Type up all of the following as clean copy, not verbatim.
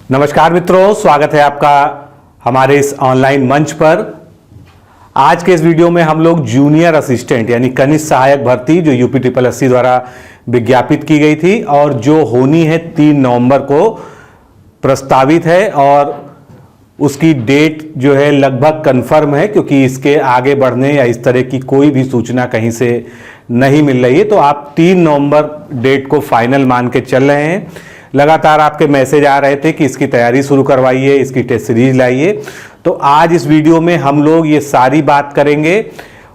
नमस्कार मित्रों, स्वागत है आपका हमारे इस ऑनलाइन मंच पर। आज के इस वीडियो में हम लोग जूनियर असिस्टेंट यानी कनिष्ठ सहायक भर्ती जो यूपीएससी द्वारा विज्ञापित की गई थी और जो होनी है 3 नवंबर को प्रस्तावित है और उसकी डेट जो है लगभग कंफर्म है, क्योंकि इसके आगे बढ़ने या इस तरह की कोई भी सूचना कहीं से नहीं मिल रही है। तो आप 3 नवंबर डेट को फाइनल मान के चल रहे हैं। लगातार आपके मैसेज आ रहे थे कि इसकी तैयारी शुरू करवाइए, इसकी टेस्ट सीरीज लाइए। तो आज इस वीडियो में हम लोग ये सारी बात करेंगे।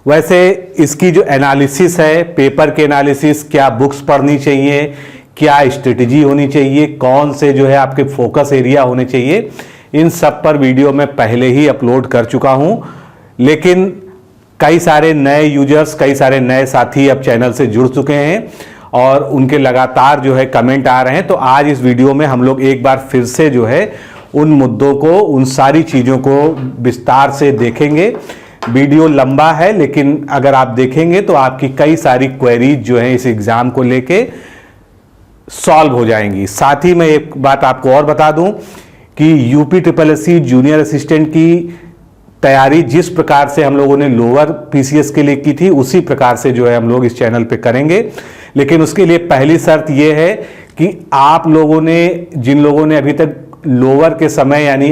वैसे इसकी जो एनालिसिस है, पेपर के एनालिसिस, क्या बुक्स पढ़नी चाहिए, क्या स्ट्रेटजी होनी चाहिए, कौन से जो है आपके फोकस एरिया होने चाहिए, इन सब पर वीडियो मैं पहले ही अपलोड कर चुका हूं। लेकिन कई सारे नए यूजर्स, कई सारे नए साथी अब चैनल से जुड़ चुके हैं और उनके लगातार जो है कमेंट आ रहे हैं। तो आज इस वीडियो में हम लोग एक बार फिर से जो है उन मुद्दों को, उन सारी चीज़ों को विस्तार से देखेंगे। वीडियो लंबा है, लेकिन अगर आप देखेंगे तो आपकी कई सारी क्वेरीज जो है इस एग्ज़ाम को लेके सॉल्व हो जाएंगी। साथ ही मैं एक बात आपको और बता दूं कि यूपीएससी जूनियर असिस्टेंट की तैयारी जिस प्रकार से हम लोगों ने लोअर पीसीएस के लिए की थी, उसी प्रकार से जो है हम लोग इस चैनल पे करेंगे। लेकिन उसके लिए पहली शर्त यह है कि आप लोगों ने, जिन लोगों ने अभी तक लोअर के समय यानी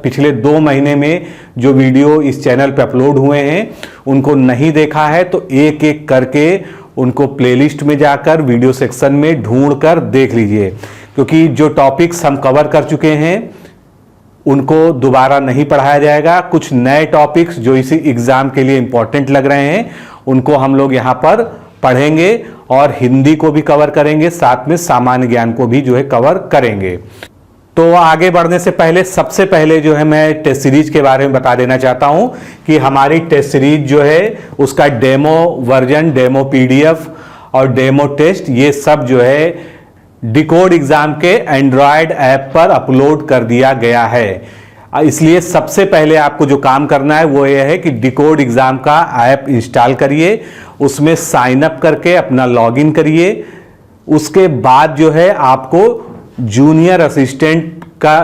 पिछले 2 महीने में जो वीडियो इस चैनल पे अपलोड हुए हैं उनको नहीं देखा है, तो एक एक करके उनको प्लेलिस्ट में जाकर वीडियो सेक्शन में ढूंढ कर देख लीजिए। क्योंकि जो टॉपिक्स हम कवर कर चुके हैं उनको दोबारा नहीं पढ़ाया जाएगा। कुछ नए टॉपिक्स जो इसी एग्जाम के लिए इंपॉर्टेंट लग रहे हैं उनको हम लोग यहाँ पर पढ़ेंगे और हिंदी को भी कवर करेंगे, साथ में सामान्य ज्ञान को भी जो है कवर करेंगे। तो आगे बढ़ने से पहले सबसे पहले जो है मैं टेस्ट सीरीज के बारे में बता देना चाहता हूं कि हमारी टेस्ट सीरीज जो है उसका डेमो वर्जन, डेमो पीडीएफ और डेमो टेस्ट, ये सब जो है डिकोड एग्जाम के एंड्रॉयड ऐप पर अपलोड कर दिया गया है। इसलिए सबसे पहले आपको जो काम करना है वो ये है कि डिकोड एग्जाम का ऐप इंस्टॉल करिए, उसमें साइन अप करके अपना लॉगिन करिए। उसके बाद जो है आपको जूनियर असिस्टेंट का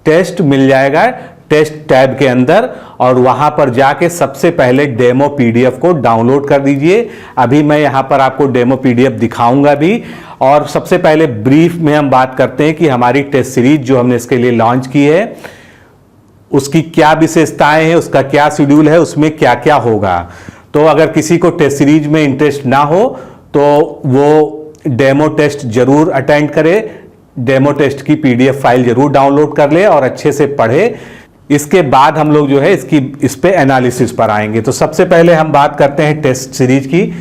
टेस्ट मिल जाएगा टेस्ट टैब के अंदर, और वहां पर जाके सबसे पहले डेमो पीडीएफ को डाउनलोड कर दीजिए। अभी मैं यहां पर आपको डेमो पीडीएफ दिखाऊंगा भी। और सबसे पहले ब्रीफ में हम बात करते हैं कि हमारी टेस्ट सीरीज जो हमने इसके लिए लॉन्च की है उसकी क्या विशेषताएं हैं, उसका क्या शेड्यूल है, उसमें क्या क्या होगा। तो अगर किसी को टेस्ट सीरीज में इंटरेस्ट ना हो तो वो डेमो टेस्ट जरूर अटेंड करे, डेमो टेस्ट की पीडीएफ फाइल जरूर डाउनलोड कर ले और अच्छे से पढ़े। इसके बाद हम लोग जो है इस पे एनालिसिस पर आएंगे। तो सबसे पहले हम बात करते हैं टेस्ट सीरीज की।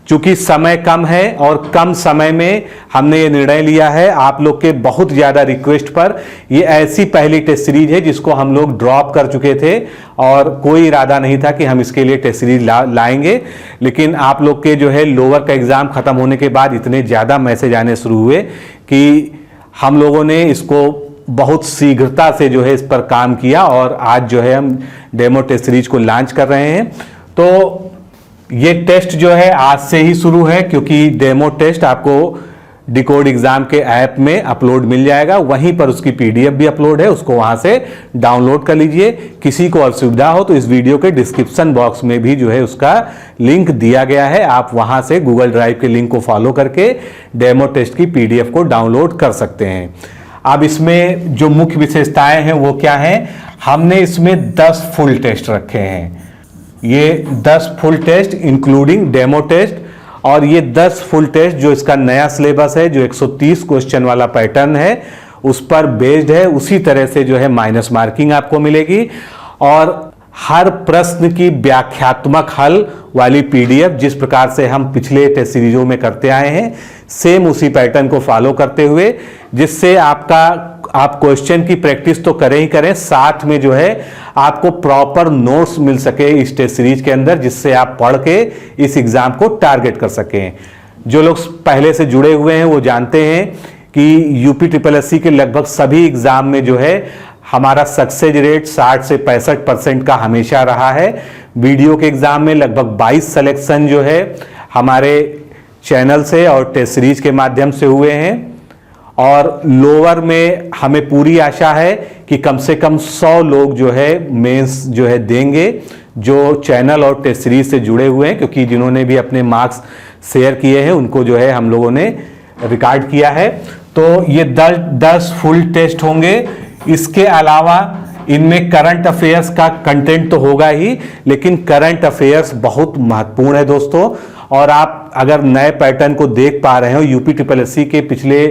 चूंकि समय कम है और कम समय में हमने ये निर्णय लिया है, आप लोग के बहुत ज़्यादा रिक्वेस्ट पर, ये ऐसी पहली टेस्ट सीरीज है जिसको हम लोग ड्रॉप कर चुके थे और कोई इरादा नहीं था कि हम इसके लिए टेस्ट सीरीज लाएंगे। लेकिन आप लोग के जो है लोअर का एग्ज़ाम ख़त्म होने के बाद इतने ज़्यादा मैसेज आने शुरू हुए कि हम लोगों ने इसको बहुत शीघ्रता से जो है इस पर काम किया और आज जो है हम डेमो टेस्ट सीरीज को लॉन्च कर रहे हैं। तो ये टेस्ट जो है आज से ही शुरू है, क्योंकि डेमो टेस्ट आपको डिकोड एग्जाम के ऐप में अपलोड मिल जाएगा, वहीं पर उसकी पीडीएफ भी अपलोड है, उसको वहां से डाउनलोड कर लीजिए। किसी को असुविधा हो तो इस वीडियो के डिस्क्रिप्शन बॉक्स में भी जो है उसका लिंक दिया गया है, आप वहां से गूगल ड्राइव के लिंक को फॉलो करके डेमो टेस्ट की पीडीएफ को डाउनलोड कर सकते हैं। अब इसमें जो मुख्य विशेषताएं हैं वो क्या हैं, हमने इसमें 10 फुल टेस्ट रखे हैं। ये 10 full test including demo test, और ये 10 फुल टेस्ट जो इसका नया सिलेबस है, जो 130 क्वेश्चन वाला पैटर्न है उस पर बेस्ड है। उसी तरह से जो है माइनस मार्किंग आपको मिलेगी और हर प्रश्न की व्याख्यात्मक हल वाली पीडीएफ, जिस प्रकार से हम पिछले टेस्ट सीरीजों में करते आए हैं, सेम उसी पैटर्न को फॉलो करते हुए, जिससे आप क्वेश्चन की प्रैक्टिस तो करें ही करें, साथ में जो है आपको प्रॉपर नोट्स मिल सके इस टेस्ट सीरीज के अंदर, जिससे आप पढ़ के इस एग्जाम को टारगेट कर सकें। जो लोग पहले से जुड़े हुए हैं वो जानते हैं कि यूपीएससी के लगभग सभी एग्जाम में जो है हमारा सक्सेस रेट 60 से 65% का हमेशा रहा है। वीडियो के एग्जाम में लगभग 22 सिलेक्शन जो है हमारे चैनल से और टेस्ट सीरीज के माध्यम से हुए हैं। और लोअर में हमें पूरी आशा है कि कम से कम 100 लोग जो है मेंस जो है देंगे, जो चैनल और टेस्ट सीरीज से जुड़े हुए हैं, क्योंकि जिन्होंने भी अपने मार्क्स शेयर किए हैं उनको जो है हम लोगों ने रिकॉर्ड किया है। तो ये 10 फुल टेस्ट होंगे। इसके अलावा इनमें करंट अफेयर्स का कंटेंट तो होगा ही, लेकिन करंट अफेयर्स बहुत महत्वपूर्ण है दोस्तों। और आप अगर नए पैटर्न को देख पा रहे हो, यूपी ट्रिपल एससी के पिछले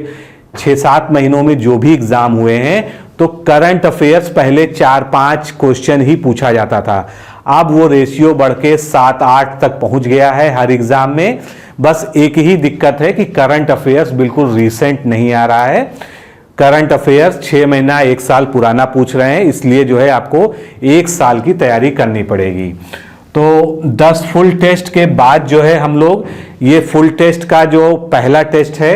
6-7 महीनों में जो भी एग्जाम हुए हैं, तो करंट अफेयर्स पहले 4-5 क्वेश्चन ही पूछा जाता था। अब वो रेशियो बढ़ के 7-8 तक पहुंच गया है हर एग्जाम में। बस एक ही दिक्कत है कि करंट अफेयर्स बिल्कुल रिसेंट नहीं आ रहा है। करंट अफेयर्स 6 महीना 1 साल पुराना पूछ रहे हैं, इसलिए जो है आपको 1 साल की तैयारी करनी पड़ेगी। तो 10 फुल टेस्ट के बाद जो है हम लोग ये फुल टेस्ट का जो पहला टेस्ट है,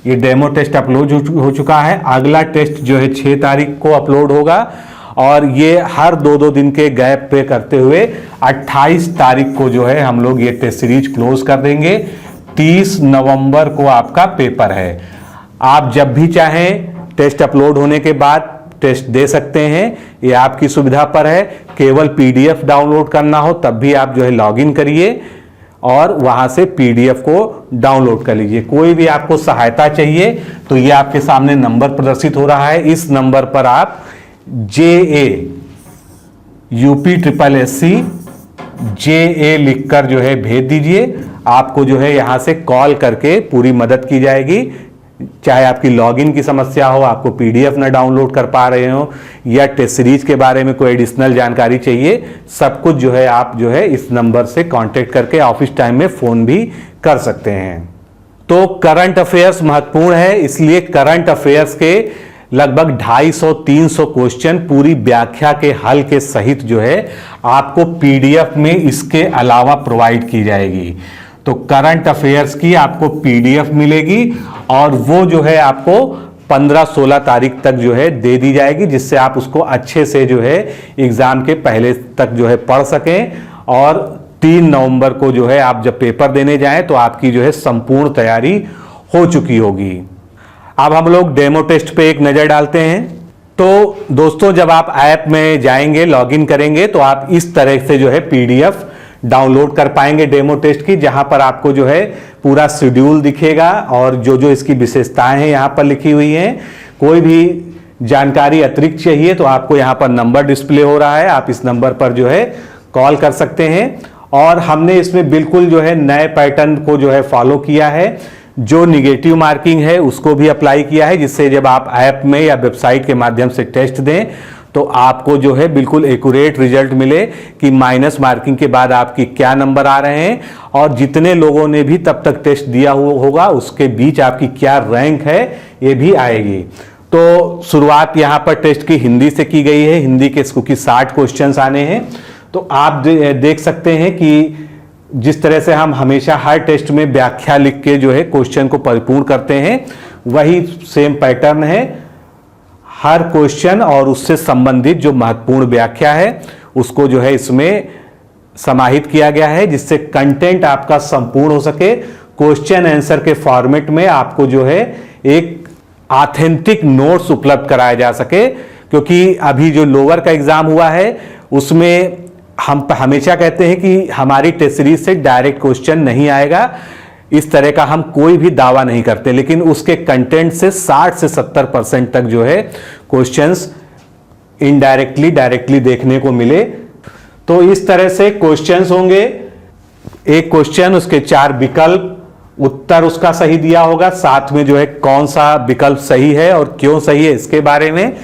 ये डेमो टेस्ट अपलोड हो चुका है। अगला टेस्ट जो है 6 तारीख को अपलोड होगा और ये हर 2-2 दिन के गैप पे करते हुए 28 तारीख को जो है हम लोग ये टेस्ट सीरीज क्लोज कर देंगे। 30 नवंबर को आपका पेपर है। आप जब भी चाहें टेस्ट अपलोड होने के बाद टेस्ट दे सकते हैं, ये आपकी सुविधा पर है। केवल पीडीएफ डाउनलोड करना हो तब भी आप जो है लॉगिन करिए और वहां से पीडीएफ को डाउनलोड कर लीजिए। कोई भी आपको सहायता चाहिए तो ये आपके सामने नंबर प्रदर्शित हो रहा है, इस नंबर पर आप JA UP triple SC JA लिखकर जो है भेज दीजिए। आपको जो है यहां से कॉल करके पूरी मदद की जाएगी। चाहे आपकी लॉगिन की समस्या हो, आपको पीडीएफ ना डाउनलोड कर पा रहे हो, या टेस्ट सीरीज के बारे में कोई एडिशनल जानकारी चाहिए, सब कुछ जो है आप जो है इस नंबर से कांटेक्ट करके ऑफिस टाइम में फोन भी कर सकते हैं। तो करंट अफेयर्स महत्वपूर्ण है, इसलिए करंट अफेयर्स के लगभग 250-300 क्वेश्चन पूरी व्याख्या के हल के सहित जो है आपको पीडीएफ में इसके अलावा प्रोवाइड की जाएगी। तो करंट अफेयर्स की आपको पीडीएफ मिलेगी और वो जो है आपको 15-16 तारीख तक जो है दे दी जाएगी, जिससे आप उसको अच्छे से जो है एग्जाम के पहले तक जो है पढ़ सकें। और 3 नवंबर को जो है आप जब पेपर देने जाएं तो आपकी जो है संपूर्ण तैयारी हो चुकी होगी। अब हम लोग डेमो टेस्ट पे एक नजर डालते हैं। तो दोस्तों, जब आप ऐप में जाएंगे, लॉगिन करेंगे, तो आप इस तरह से जो है पीडीएफ डाउनलोड कर पाएंगे डेमो टेस्ट की, जहां पर आपको जो है पूरा शेड्यूल दिखेगा और जो जो इसकी विशेषताएं हैं यहां पर लिखी हुई हैं। कोई भी जानकारी अतिरिक्त चाहिए तो आपको यहां पर नंबर डिस्प्ले हो रहा है, आप इस नंबर पर जो है कॉल कर सकते हैं। और हमने इसमें बिल्कुल जो है नए पैटर्न को जो है फॉलो किया है। जो निगेटिव मार्किंग है उसको भी अप्लाई किया है, जिससे जब आप ऐप में या वेबसाइट के माध्यम से टेस्ट दें तो आपको जो है बिल्कुल एक्यूरेट रिजल्ट मिले कि माइनस मार्किंग के बाद आपकी क्या नंबर आ रहे हैं, और जितने लोगों ने भी तब तक टेस्ट दिया होगा उसके बीच आपकी क्या रैंक है ये भी आएगी। तो शुरुआत यहां पर टेस्ट की हिंदी से की गई है। हिंदी के क्योंकि 60 क्वेश्चंस आने हैं, तो आप देख सकते हैं कि जिस तरह से हम हमेशा हर टेस्ट में व्याख्या लिख के जो है क्वेश्चन को परिपूर्ण करते हैं, वही सेम पैटर्न है। हर क्वेश्चन और उससे संबंधित जो महत्वपूर्ण व्याख्या है उसको जो है इसमें समाहित किया गया है, जिससे कंटेंट आपका संपूर्ण हो सके। क्वेश्चन आंसर के फॉर्मेट में आपको जो है एक ऑथेंटिक नोट्स उपलब्ध कराया जा सके, क्योंकि अभी जो लोअर का एग्जाम हुआ है उसमें हम हमेशा कहते हैं कि हमारी टेस्ट सीरीज से डायरेक्ट क्वेश्चन नहीं आएगा, इस तरह का हम कोई भी दावा नहीं करते, लेकिन उसके कंटेंट से 60 से 70% तक जो है क्वेश्चंस इनडायरेक्टली डायरेक्टली देखने को मिले। तो इस तरह से क्वेश्चंस होंगे, एक क्वेश्चन उसके 4 विकल्प, उत्तर उसका सही दिया होगा, साथ में जो है कौन सा विकल्प सही है और क्यों सही है इसके बारे में,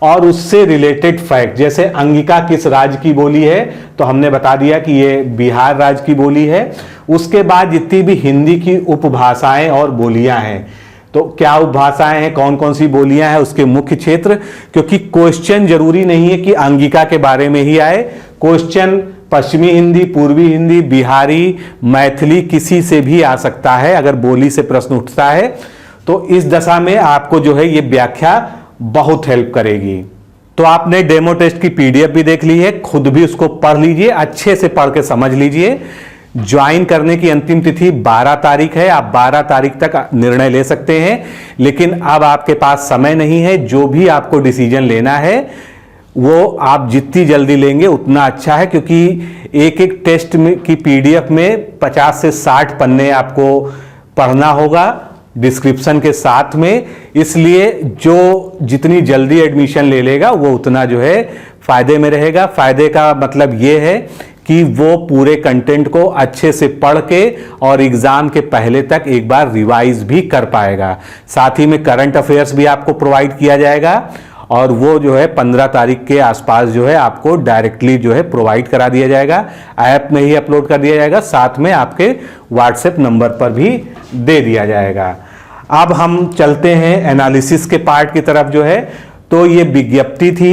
और उससे रिलेटेड फैक्ट, जैसे अंगिका किस राज्य की बोली है तो हमने बता दिया कि ये बिहार राज्य की बोली है। उसके बाद जितनी भी हिंदी की उपभाषाएं और बोलियां हैं, तो क्या उपभाषाएं हैं, कौन कौन सी बोलियां हैं, उसके मुख्य क्षेत्र, क्योंकि क्वेश्चन जरूरी नहीं है कि अंगिका के बारे में ही आए। क्वेश्चन पश्चिमी हिंदी, पूर्वी हिंदी, बिहारी, मैथिली किसी से भी आ सकता है अगर बोली से प्रश्न उठता है। तो इस दशा में आपको जो है ये व्याख्या बहुत हेल्प करेगी। तो आपने डेमो टेस्ट की पीडीएफ भी देख ली है, खुद भी उसको पढ़ लीजिए, अच्छे से पढ़ के समझ लीजिए। ज्वाइन करने की अंतिम तिथि 12 तारीख है। आप 12 तारीख तक निर्णय ले सकते हैं, लेकिन अब आपके पास समय नहीं है। जो भी आपको डिसीजन लेना है वो आप जितनी जल्दी लेंगे उतना अच्छा है, क्योंकि एक एक टेस्ट में की पीडीएफ में 50 से 60 पन्ने आपको पढ़ना होगा डिस्क्रिप्शन के साथ में। इसलिए जो जितनी जल्दी एडमिशन ले लेगा वो उतना जो है फायदे में रहेगा। फायदे का मतलब ये है कि वो पूरे कंटेंट को अच्छे से पढ़ के और एग्जाम के पहले तक एक बार रिवाइज भी कर पाएगा। साथ ही में करंट अफेयर्स भी आपको प्रोवाइड किया जाएगा, और वो जो है 15 तारीख के आसपास जो है आपको डायरेक्टली जो है प्रोवाइड करा दिया जाएगा, ऐप में ही अपलोड कर दिया जाएगा, साथ में आपके व्हाट्सएप नंबर पर भी दे दिया जाएगा। अब हम चलते हैं एनालिसिस के पार्ट की तरफ जो है। तो ये विज्ञप्ति थी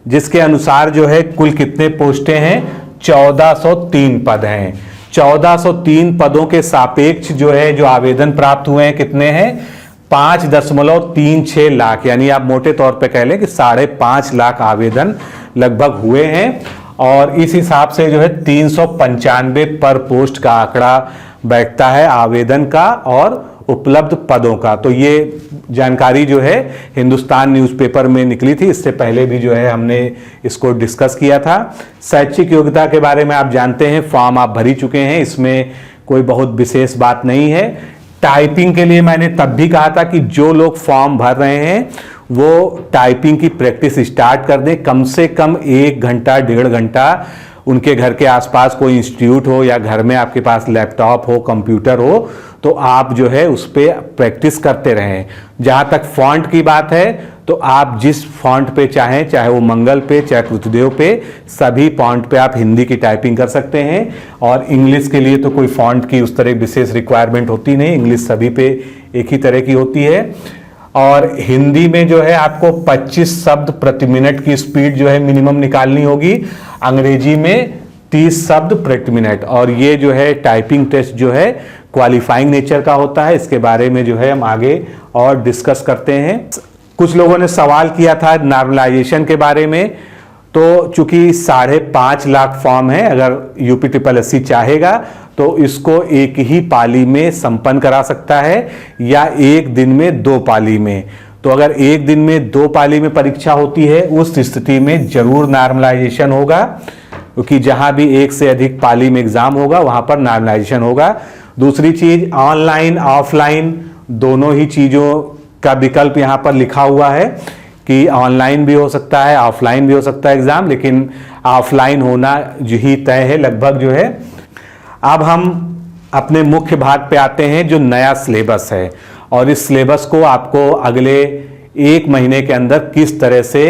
जिसके अनुसार जो है कुल कितने पोस्टें हैं, 1403 पद हैं। 1403 पदों के सापेक्ष जो है जो आवेदन प्राप्त हुए हैं कितने हैं, 5.36 लाख, यानी आप मोटे तौर पे कह लें कि 5.5 लाख आवेदन लगभग हुए हैं। और इस हिसाब से जो है 395 पर पोस्ट का आंकड़ा बैठता है आवेदन का और उपलब्ध पदों का। तो ये जानकारी जो है हिंदुस्तान न्यूज़पेपर में निकली थी, इससे पहले भी जो है हमने इसको डिस्कस किया था। शैक्षिक योग्यता के बारे में आप जानते हैं, फॉर्म आप भरी चुके हैं, इसमें कोई बहुत विशेष बात नहीं है। टाइपिंग के लिए मैंने तब भी कहा था कि जो लोग फॉर्म भर रहे हैं वो टाइपिंग की प्रैक्टिस स्टार्ट कर दें। कम से कम 1 घंटा 1.5 घंटा उनके घर के आसपास कोई इंस्टीट्यूट हो या घर में आपके पास लैपटॉप हो, कंप्यूटर हो, तो आप जो है उस पर प्रैक्टिस करते रहें। जहाँ तक फॉन्ट की बात है तो आप जिस फॉन्ट पे चाहें, चाहे वो मंगल पे चाहे कृतदेव पे, सभी फॉन्ट पे आप हिंदी की टाइपिंग कर सकते हैं। और इंग्लिश के लिए तो कोई फॉन्ट की उस तरह विशेष रिक्वायरमेंट होती नहीं, इंग्लिश सभी पे एक ही तरह की होती है। और हिंदी में जो है आपको 25 शब्द प्रति मिनट की स्पीड जो है मिनिमम निकालनी होगी, अंग्रेजी में 30 शब्द प्रति मिनट। और ये जो है टाइपिंग टेस्ट जो है क्वालिफाइंग नेचर का होता है, इसके बारे में जो है हम आगे और डिस्कस करते हैं। कुछ लोगों ने सवाल किया था नॉर्मलाइजेशन के बारे में, तो चूंकि 5.5 लाख फॉर्म है, अगर यूपीट्रिपलएससी चाहेगा तो इसको एक ही पाली में संपन्न करा सकता है या एक दिन में 2 पाली में। तो अगर एक दिन में 2 पाली में परीक्षा होती है उस स्थिति में जरूर नॉर्मलाइजेशन होगा, क्योंकि जहां भी एक से अधिक पाली में एग्जाम होगा वहां पर नॉर्मलाइजेशन होगा। दूसरी चीज, ऑनलाइन ऑफलाइन दोनों ही चीजों का विकल्प यहां पर लिखा हुआ है कि ऑनलाइन भी हो सकता है, ऑफलाइन भी हो सकता है एग्जाम, लेकिन ऑफलाइन होना जो ही तय है लगभग जो है। अब हम अपने मुख्य भाग पे आते हैं जो नया सिलेबस है, और इस सिलेबस को आपको अगले 1 महीने के अंदर किस तरह से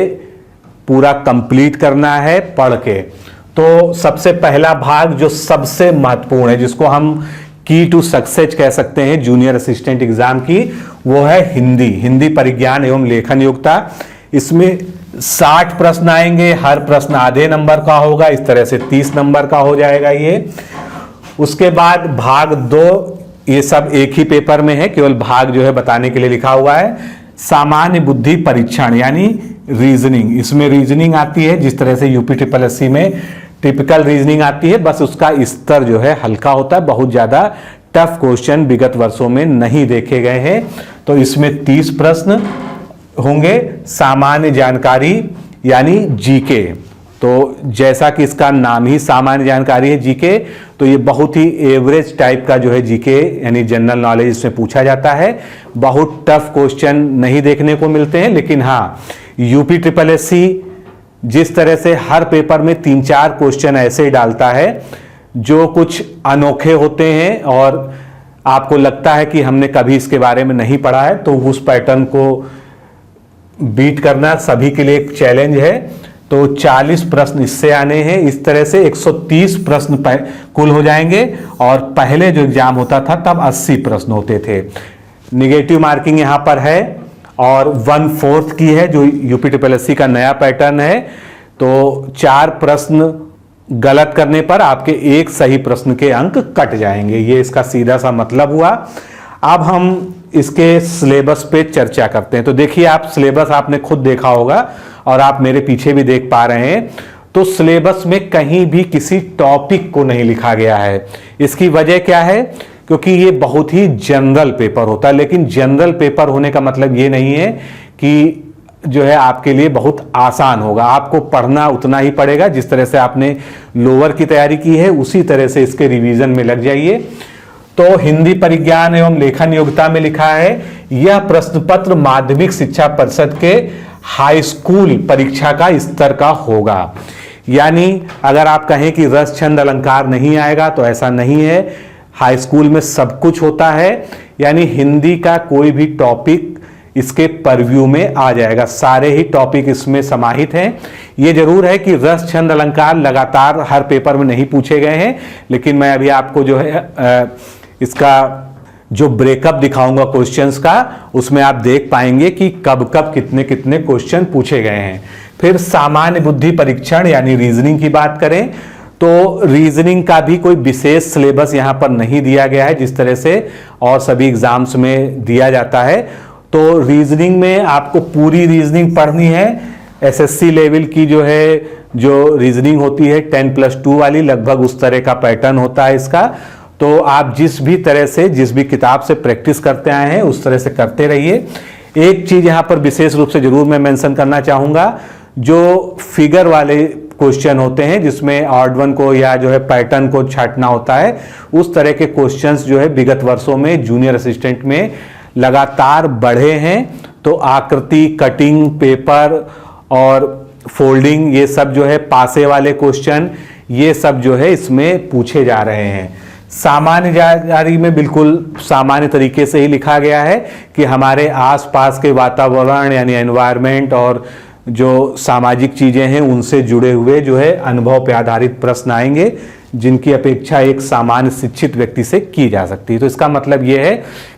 पूरा कंप्लीट करना है पढ़ के। तो सबसे पहला भाग जो सबसे महत्वपूर्ण है, जिसको हम की टू सक्सेस कह सकते हैं जूनियर असिस्टेंट एग्जाम की, वो है हिंदी परिज्ञान एवं लेखन योग्यता। इसमें 60 प्रश्न आएंगे, हर प्रश्न आधे नंबर का होगा, इस तरह से 30 नंबर का हो जाएगा ये। उसके बाद भाग 2, ये सब एक ही पेपर में है, केवल भाग जो है बताने के लिए लिखा हुआ है। सामान्य बुद्धि परीक्षण यानी रीजनिंग, इसमें रीजनिंग आती है जिस तरह से यूपीट्रिपलएससी में टिपिकल रीजनिंग आती है, बस उसका स्तर जो है हल्का होता है, बहुत ज्यादा टफ क्वेश्चन विगत वर्षों में नहीं देखे गए हैं। तो इसमें 30 प्रश्न होंगे। सामान्य जानकारी यानी जीके, तो जैसा कि इसका नाम ही सामान्य जानकारी है जीके, तो ये बहुत ही एवरेज टाइप का जो है जीके यानी जनरल नॉलेज इसमें पूछा जाता है। बहुत टफ क्वेश्चन नहीं देखने को मिलते हैं, लेकिन हाँ यूपीट्रिपलएससी जिस तरह से हर पेपर में 3-4 क्वेश्चन ऐसे डालता है जो कुछ अनोखे होते हैं और आपको लगता है कि हमने कभी इसके बारे में नहीं पढ़ा है, तो उस पैटर्न को बीट करना सभी के लिए एक चैलेंज है। तो 40 प्रश्न इससे आने हैं, इस तरह से 130 प्रश्न कुल हो जाएंगे। और पहले जो एग्जाम होता था तब 80 प्रश्न होते थे। निगेटिव मार्किंग यहां पर है और 1/4 की है जो यूपीट्रिपलएससी का नया पैटर्न है। तो 4 प्रश्न गलत करने पर आपके एक सही प्रश्न के अंक कट जाएंगे, ये इसका सीधा सा मतलब हुआ। अब हम इसके सिलेबस पे चर्चा करते हैं। तो देखिए, आप सिलेबस आपने खुद देखा होगा और आप मेरे पीछे भी देख पा रहे हैं। तो सिलेबस में कहीं भी किसी टॉपिक को नहीं लिखा गया है। इसकी वजह क्या है? क्योंकि ये बहुत ही जनरल पेपर होता है, लेकिन जनरल पेपर होने का मतलब ये नहीं है कि जो है आपके लिए बहुत आसान होगा। आपको पढ़ना उतना ही पड़ेगा जिस तरह से आपने लोअर की तैयारी की है, उसी तरह से इसके रिवीजन में लग जाइए। तो हिंदी परिज्ञान एवं लेखन योग्यता में लिखा है, यह प्रश्न पत्र माध्यमिक शिक्षा परिषद के हाई स्कूल परीक्षा का स्तर का होगा। यानी अगर आप कहें कि रस छंद अलंकार नहीं आएगा तो ऐसा नहीं है, हाई स्कूल में सब कुछ होता है। यानी हिंदी का कोई भी टॉपिक इसके परव्यू में आ जाएगा, सारे ही टॉपिक इसमें समाहित हैं। ये जरूर है कि रस छंद अलंकार लगातार हर पेपर में नहीं पूछे गए हैं, लेकिन मैं अभी आपको जो है इसका जो ब्रेकअप दिखाऊंगा क्वेश्चंस का, उसमें आप देख पाएंगे कि कब कब कितने कितने क्वेश्चन पूछे गए हैं। फिर सामान्य बुद्धि परीक्षण यानी रीजनिंग की बात करें तो रीजनिंग का भी कोई विशेष सिलेबस यहाँ पर नहीं दिया गया है जिस तरह से और सभी एग्जाम्स में दिया जाता है। तो रीजनिंग में आपको पूरी रीजनिंग पढ़नी है। एसएससी लेवल की जो है जो रीजनिंग होती है 10+2 वाली, लगभग उस तरह का पैटर्न होता है इसका। तो आप जिस भी तरह से जिस भी किताब से प्रैक्टिस करते आए हैं उस तरह से करते रहिए। एक चीज यहाँ पर विशेष रूप से जरूर मैं मेंशन करना चाहूंगा, जो फिगर वाले क्वेश्चन होते हैं जिसमें ऑड वन को या जो है पैटर्न को छांटना होता है, उस तरह के क्वेश्चंस जो है विगत वर्षों में जूनियर असिस्टेंट में लगातार बढ़े हैं। तो आकृति, कटिंग, पेपर और फोल्डिंग, ये सब जो है पासे वाले क्वेश्चन, ये सब जो है इसमें पूछे जा रहे हैं। सामान्य जानकारी में बिल्कुल सामान्य तरीके से ही लिखा गया है कि हमारे आसपास के वातावरण यानी एनवायरनमेंट और जो सामाजिक चीजें हैं उनसे जुड़े हुए जो है अनुभव पे आधारित प्रश्न आएंगे, जिनकी अपेक्षा एक सामान्य शिक्षित व्यक्ति से की जा सकती है। तो इसका मतलब यह है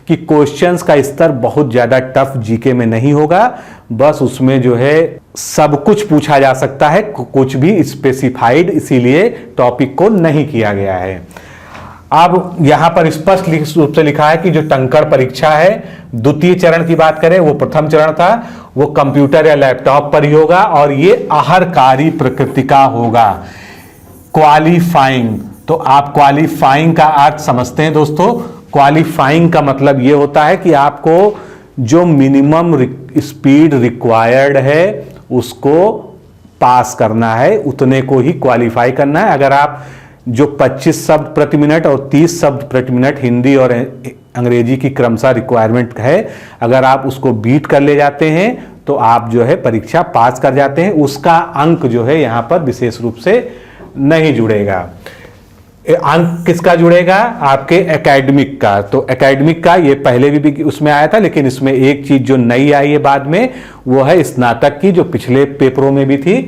कि क्वेश्चंस का स्तर बहुत ज्यादा टफ जीके में नहीं होगा, बस उसमें जो है सब कुछ पूछा जा सकता है, कुछ भी स्पेसिफाइड इसीलिए टॉपिक को नहीं किया गया है। अब यहां पर स्पष्ट रूप से लिखा है कि जो टंकण परीक्षा है, द्वितीय चरण की बात करें, वो प्रथम चरण था, वो कंप्यूटर या लैपटॉप पर ही होगा और ये आहरकारी प्रकृति का होगा। क्वालिफाइंग, तो आप क्वालिफाइंग का अर्थ समझते हैं दोस्तों। क्वालिफाइंग का मतलब ये होता है कि आपको जो मिनिमम स्पीड रिक्वायर्ड है उसको पास करना है, उतने को ही क्वालिफाई करना है। अगर आप जो 25 शब्द प्रति मिनट और 30 शब्द प्रति मिनट हिंदी और अंग्रेजी की क्रमशः रिक्वायरमेंट है, अगर आप उसको बीट कर ले जाते हैं तो आप जो है परीक्षा पास कर जाते हैं। उसका अंक जो है यहाँ पर विशेष रूप से नहीं जुड़ेगा। अंक किसका जुड़ेगा? आपके एकेडमिक का। तो एकेडमिक का ये पहले भी उसमें आया था, लेकिन इसमें एक चीज जो नई आई है बाद में, वो है स्नातक की, जो पिछले पेपरों में भी थी।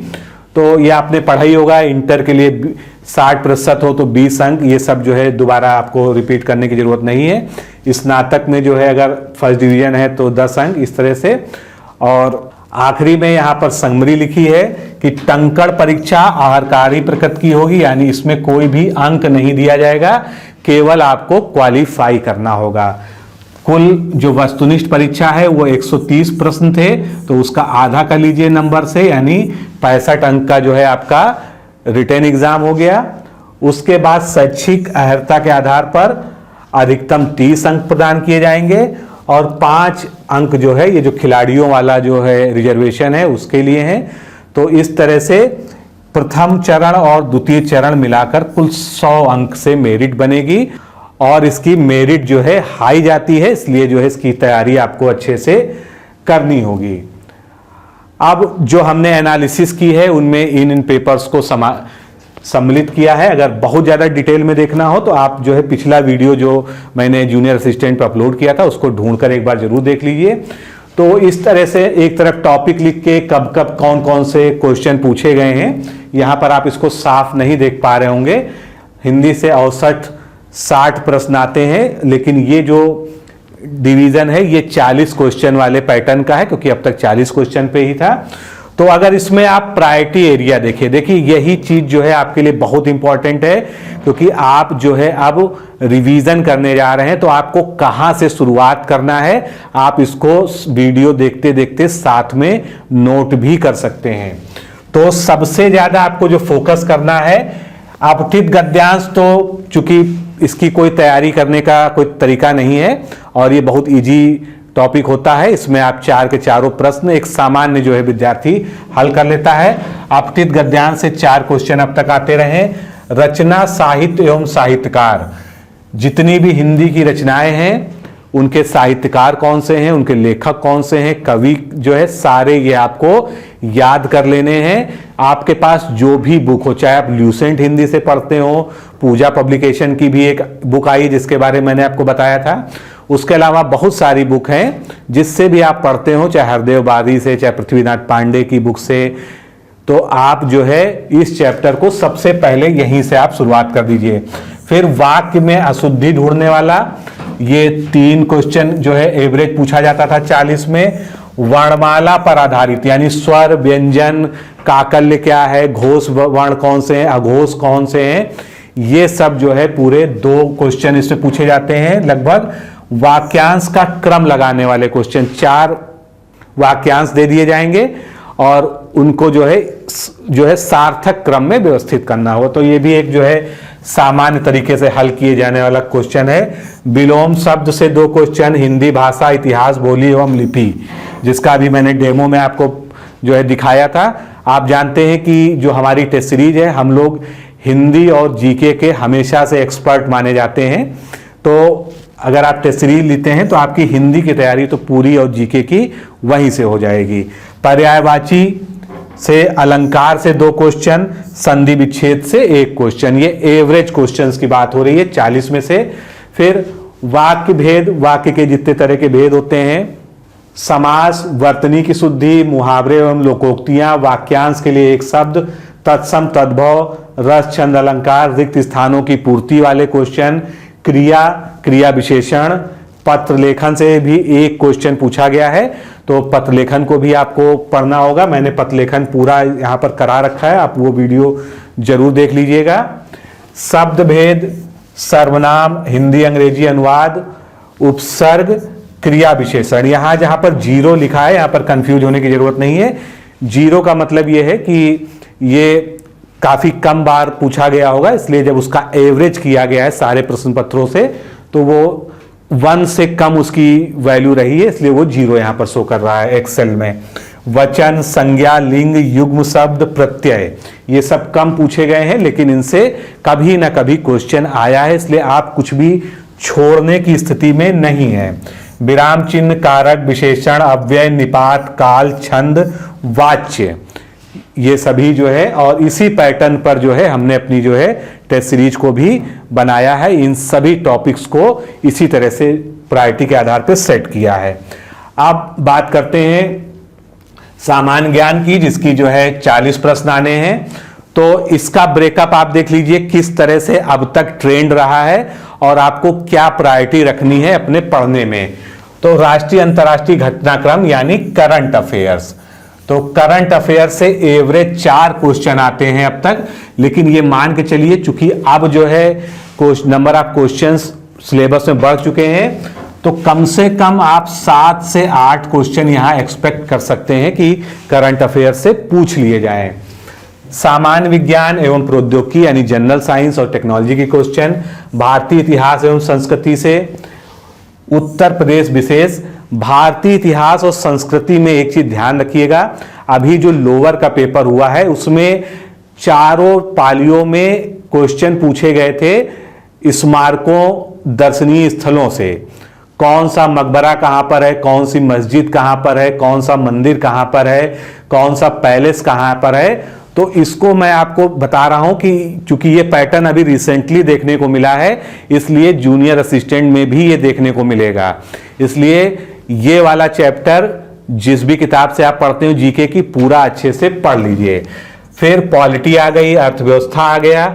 तो ये आपने पढ़ा ही होगा, इंटर के लिए 60% हो तो 20 अंक, ये सब जो है दोबारा आपको रिपीट करने की जरूरत नहीं है। स्नातक में जो है अगर फर्स्ट डिवीजन है तो 10 अंक, इस तरह से। और आखिरी में यहाँ पर समरी लिखी है कि टंकण परीक्षा आहरकारी प्रकृति की होगी, यानी इसमें कोई भी अंक नहीं दिया जाएगा, केवल आपको क्वालिफाई करना होगा। कुल जो वस्तुनिष्ठ परीक्षा है वो 130 प्रश्न थे, तो उसका आधा कर लीजिए नंबर से, यानी 65 अंक का जो है आपका रिटन एग्जाम हो गया। उसके बाद शैक्षिक अर्हता के आधार पर अधिकतम 30 अंक प्रदान किए जाएंगे और 5 अंक जो है ये जो खिलाड़ियों वाला जो है रिजर्वेशन है उसके लिए है। तो इस तरह से प्रथम चरण और द्वितीय चरण मिलाकर कुल 100 अंक से मेरिट बनेगी और इसकी मेरिट जो है हाई जाती है, इसलिए जो है इसकी तैयारी आपको अच्छे से करनी होगी। अब जो हमने एनालिसिस की है उनमें इन पेपर्स को सम्मिलित किया है। अगर बहुत ज़्यादा डिटेल में देखना हो तो आप जो है पिछला वीडियो जो मैंने जूनियर असिस्टेंट पर अपलोड किया था उसको ढूंढकर एक बार जरूर देख लीजिए। तो इस तरह से एक तरफ टॉपिक लिख के कब कब कौन कौन से क्वेश्चन पूछे गए हैं, यहाँ पर आप इसको साफ नहीं देख पा रहे होंगे। हिंदी से औसत 60 प्रश्न आते हैं, लेकिन ये जो डिवीजन है ये 40 क्वेश्चन वाले पैटर्न का है, क्योंकि अब तक 40 क्वेश्चन पे ही था। तो अगर इसमें आप प्रायोरिटी एरिया देखिए यही चीज जो है आपके लिए बहुत इंपॉर्टेंट है, क्योंकि आप जो है अब रिवीजन करने जा रहे हैं तो आपको कहां से शुरुआत करना है, आप इसको वीडियो देखते देखते साथ में नोट भी कर सकते हैं। तो सबसे ज्यादा आपको जो फोकस करना है अपठित गद्यांश, तो चूंकि इसकी कोई तैयारी करने का कोई तरीका नहीं है और ये बहुत इजी टॉपिक होता है, इसमें आप 4 के चारों प्रश्न एक सामान्य जो है विद्यार्थी हल कर लेता है। अपठित गद्यांश से 4 क्वेश्चन अब तक आते रहे। रचना, साहित्य एवं साहित्यकार, जितनी भी हिंदी की रचनाएं हैं उनके साहित्यकार कौन से हैं, उनके लेखक कौन से हैं, कवि जो है, सारे ये आपको याद कर लेने हैं। आपके पास जो भी बुक हो, चाहे आप ल्यूसेंट हिंदी से पढ़ते हो, पूजा पब्लिकेशन की भी एक बुक आई जिसके बारे में मैंने आपको बताया था, उसके अलावा बहुत सारी बुक हैं जिससे भी आप पढ़ते हो, चाहे हरदेव बारी से, चाहे पृथ्वीनाथ पांडे की बुक से, तो आप जो है इस चैप्टर को सबसे पहले यहीं से आप शुरुआत कर दीजिए। फिर वाक्य में अशुद्धि ढूंढने वाला, ये 3 क्वेश्चन जो है एवरेज पूछा जाता था 40 में। वर्णमाला पर आधारित, यानी स्वर, व्यंजन, काकल्य क्या है, घोष वर्ण कौन से हैं, अघोष कौन से हैं, ये सब जो है पूरे 2 क्वेश्चन इसमें पूछे जाते हैं लगभग। वाक्यांश का क्रम लगाने वाले क्वेश्चन, 4 वाक्यांश दे दिए जाएंगे और उनको जो है सार्थक क्रम में व्यवस्थित करना हो। तो ये भी एक जो है सामान्य तरीके से हल किए जाने वाला क्वेश्चन है। विलोम शब्द से 2 क्वेश्चन, हिंदी भाषा, इतिहास, बोली एवं लिपि, जिसका भी मैंने डेमो में आपको जो है दिखाया था। आप जानते हैं कि जो हमारी टेस्ट सीरीज है, हम लोग हिंदी और जीके के हमेशा से एक्सपर्ट माने जाते हैं। तो अगर आप टेस्ट सीरीज लेते हैं तो आपकी हिंदी की तैयारी तो पूरी और जीके की वहीं से हो जाएगी। पर्यायवाची से, अलंकार से 2 क्वेश्चन, संधि विच्छेद से 1 क्वेश्चन, ये एवरेज क्वेश्चंस की बात हो रही है 40 में से। फिर वाक्य भेद, वाक्य के जितने तरह के भेद होते हैं, समास, वर्तनी की शुद्धि, मुहावरे एवं लोकोक्तियां, वाक्यांश के लिए 1 शब्द, तत्सम, तद्भव, रस, छंद, अलंकार, रिक्त स्थानों की पूर्ति वाले क्वेश्चन, क्रिया, क्रिया विशेषण, पत्र लेखन से भी 1 क्वेश्चन पूछा गया है, तो पत्र लेखन को भी आपको पढ़ना होगा। मैंने पत्र लेखन पूरा यहां पर करा रखा है, आप वो वीडियो जरूर देख लीजिएगा। शब्द भेद, सर्वनाम, हिंदी अंग्रेजी अनुवाद, उपसर्ग, क्रिया विशेषण। यहां जहां पर 0 लिखा है, यहां पर कंफ्यूज होने की जरूरत नहीं है। 0 का मतलब यह है कि ये काफी कम बार पूछा गया होगा, इसलिए जब उसका एवरेज किया गया है सारे प्रश्न पत्रों से, तो वो 1 से कम उसकी वैल्यू रही है, इसलिए वो 0 यहां पर शो कर रहा है एक्सेल में। वचन, संज्ञा, लिंग, युग्म शब्द, प्रत्यय, ये सब कम पूछे गए हैं, लेकिन इनसे कभी ना कभी क्वेश्चन आया है, इसलिए आप कुछ भी छोड़ने की स्थिति में नहीं है। विराम चिन्ह, कारक, विशेषण, अव्यय, निपात, काल, छंद, वाच्य, ये सभी जो है, और इसी पैटर्न पर जो है हमने अपनी जो है टेस्ट सीरीज को भी बनाया है। इन सभी टॉपिक्स को इसी तरह से प्रायोरिटी के आधार पर सेट किया है। अब बात करते हैं सामान्य ज्ञान की, जिसकी जो है 40 प्रश्न आने हैं। तो इसका ब्रेकअप आप देख लीजिए किस तरह से अब तक ट्रेंड रहा है और आपको क्या प्रायोरिटी रखनी है अपने पढ़ने में। तो राष्ट्रीय अंतर्राष्ट्रीय घटनाक्रम यानी करंट अफेयर्स, तो करंट अफेयर से एवरेज 4 क्वेश्चन आते हैं अब तक, लेकिन ये मान के चलिए चूंकि अब जो है नंबर ऑफ क्वेश्चंस सिलेबस में बढ़ चुके हैं, तो कम से कम आप 7 से 8 क्वेश्चन यहां एक्सपेक्ट कर सकते हैं कि करंट अफेयर से पूछ लिए जाएं। सामान्य विज्ञान एवं प्रौद्योगिकी यानी जनरल साइंस और टेक्नोलॉजी के क्वेश्चन, भारतीय इतिहास एवं संस्कृति से, उत्तर प्रदेश विशेष। भारतीय इतिहास और संस्कृति में एक चीज ध्यान रखिएगा, अभी जो लोअर का पेपर हुआ है उसमें चारों पालियों में क्वेश्चन पूछे गए थे स्मारकों, दर्शनीय स्थलों से। कौन सा मकबरा कहां पर है, कौन सी मस्जिद कहां पर है, कौन सा मंदिर कहां पर है, कौन सा पैलेस कहां पर है। तो इसको मैं आपको बता रहा हूं कि चूंकि ये पैटर्न अभी रिसेंटली देखने को मिला है, इसलिए जूनियर असिस्टेंट में भी ये देखने को मिलेगा। इसलिए ये वाला चैप्टर जिस भी किताब से आप पढ़ते हो जीके की, पूरा अच्छे से पढ़ लीजिए। फिर पॉलिटी आ गई, अर्थव्यवस्था आ गया।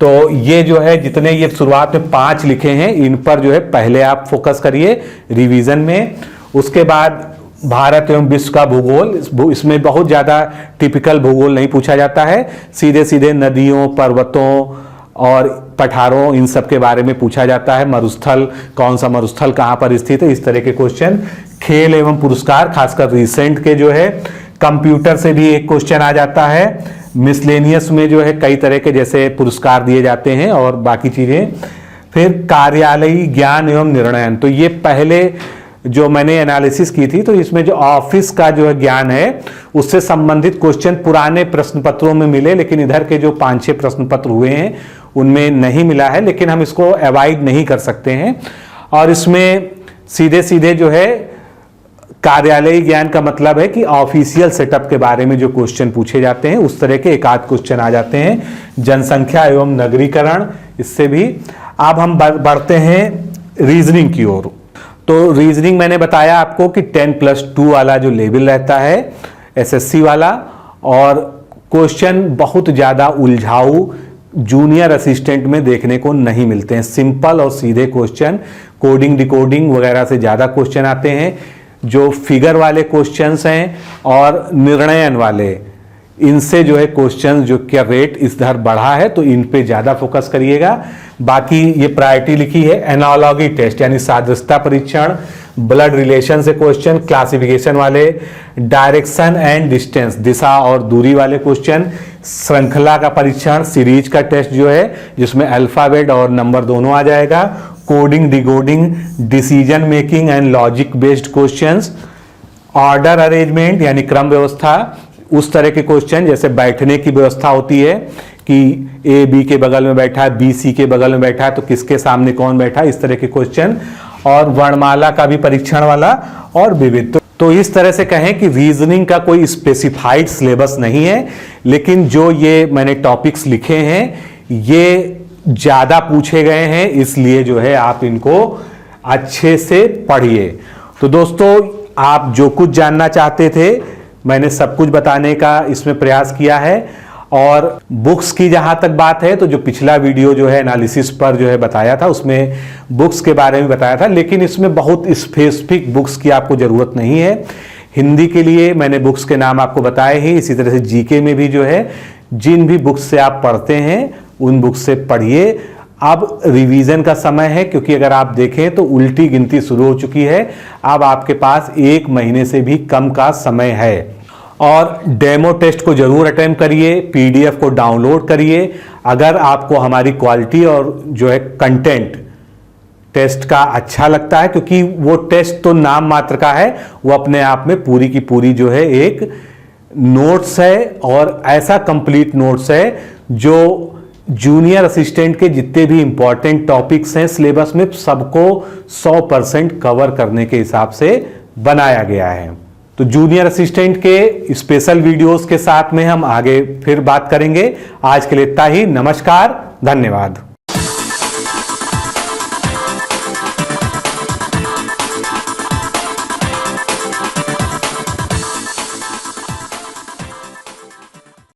तो ये जो है जितने ये शुरुआत में 5 लिखे हैं, इन पर जो है पहले आप फोकस करिए रिवीजन में। उसके बाद भारत एवं विश्व का भूगोल, इसमें बहुत ज़्यादा टिपिकल भूगोल नहीं पूछा जाता है, सीधे सीधे नदियों, पर्वतों और पठारों, इन सब के बारे में पूछा जाता है। मरुस्थल, कौन सा मरुस्थल कहाँ पर स्थित है, इस तरह के क्वेश्चन। खेल एवं पुरस्कार, खासकर रिसेंट के जो है कंप्यूटर से भी एक क्वेश्चन आ जाता है। मिसलेनियस में जो है कई तरह के जैसे पुरस्कार दिए जाते हैं और बाकी चीजें। फिर कार्यालयी ज्ञान एवं निर्णयन, तो ये पहले जो मैंने एनालिसिस की थी, तो इसमें जो ऑफिस का जो है ज्ञान है उससे संबंधित क्वेश्चन पुराने प्रश्न पत्रों में मिले, लेकिन इधर के जो 5-6 प्रश्न पत्र हुए हैं उनमें नहीं मिला है, लेकिन हम इसको अवॉइड नहीं कर सकते हैं। और इसमें सीधे सीधे जो है कार्यालयी ज्ञान का मतलब है कि ऑफिशियल सेटअप के बारे में जो क्वेश्चन पूछे जाते हैं उस तरह के एक आध क्वेश्चन आ जाते हैं। जनसंख्या एवं नगरीकरण, इससे भी। अब हम बढ़ते हैं रीजनिंग की ओर। तो रीजनिंग मैंने बताया आपको कि 10+2 वाला जो लेवल रहता है एसएससी वाला, और क्वेश्चन बहुत ज़्यादा उलझाऊ जूनियर असिस्टेंट में देखने को नहीं मिलते हैं। सिंपल और सीधे क्वेश्चन, कोडिंग डिकोडिंग वगैरह से ज़्यादा क्वेश्चन आते हैं। जो फिगर वाले क्वेश्चंस हैं और निर्णयन वाले, इनसे जो है क्वेश्चन जो क्या रेट इस धर बढ़ा है, तो इन पे ज़्यादा फोकस करिएगा। बाकी ये प्रायोरिटी लिखी है एनालॉगी टेस्ट यानी सादृश्यता परीक्षण, ब्लड रिलेशन से क्वेश्चन, क्लासिफिकेशन वाले, डायरेक्शन एंड डिस्टेंस दिशा और दूरी वाले क्वेश्चन, श्रृंखला का परीक्षण सीरीज का टेस्ट जो है जिसमें अल्फाबेट और नंबर दोनों आ जाएगा, coding decoding, decision making and logic based questions, order arrangement यानी क्रम व्यवस्था, उस तरह के क्वेश्चन जैसे बैठने की व्यवस्था होती है कि ए बी के बगल में बैठा है, बी सी के बगल में बैठा है, तो किसके सामने कौन बैठा है, इस तरह के क्वेश्चन, और वर्णमाला का भी परीक्षण वाला और विविध। तो इस तरह से कहें कि रीजनिंग का कोई स्पेसिफाइड सिलेबस नहीं है, लेकिन जो ये मैंने टॉपिक्स लिखे हैं ये ज़्यादा पूछे गए हैं, इसलिए जो है आप इनको अच्छे से पढ़िए। तो दोस्तों, आप जो कुछ जानना चाहते थे मैंने सब कुछ बताने का इसमें प्रयास किया है। और बुक्स की जहां तक बात है, तो जो पिछला वीडियो जो है एनालिसिस पर जो है बताया था, उसमें बुक्स के बारे में बताया था, लेकिन इसमें बहुत स्पेसिफिक बुक्स की आपको ज़रूरत नहीं है। हिंदी के लिए मैंने बुक्स के नाम आपको बताए ही, इसी तरह से जीके में भी जो है जिन भी बुक्स से आप पढ़ते हैं उन बुक्स से पढ़िए। अब रिवीजन का समय है, क्योंकि अगर आप देखें तो उल्टी गिनती शुरू हो चुकी है। अब आपके पास 1 महीने से भी कम का समय है। और डेमो टेस्ट को जरूर अटेम्प्ट करिए, पीडीएफ को डाउनलोड करिए। अगर आपको हमारी क्वालिटी और जो है कंटेंट टेस्ट का अच्छा लगता है, क्योंकि वो टेस्ट तो नाम मात्र का है, वो अपने आप में पूरी की पूरी जो है एक नोट्स है, और ऐसा कंप्लीट नोट्स है जो जूनियर असिस्टेंट के जितने भी इंपॉर्टेंट टॉपिक्स हैं सिलेबस में सबको 100% कवर करने के हिसाब से बनाया गया है। तो जूनियर असिस्टेंट के स्पेशल वीडियोस के साथ में हम आगे फिर बात करेंगे। आज के लिए इतना ही। नमस्कार, धन्यवाद।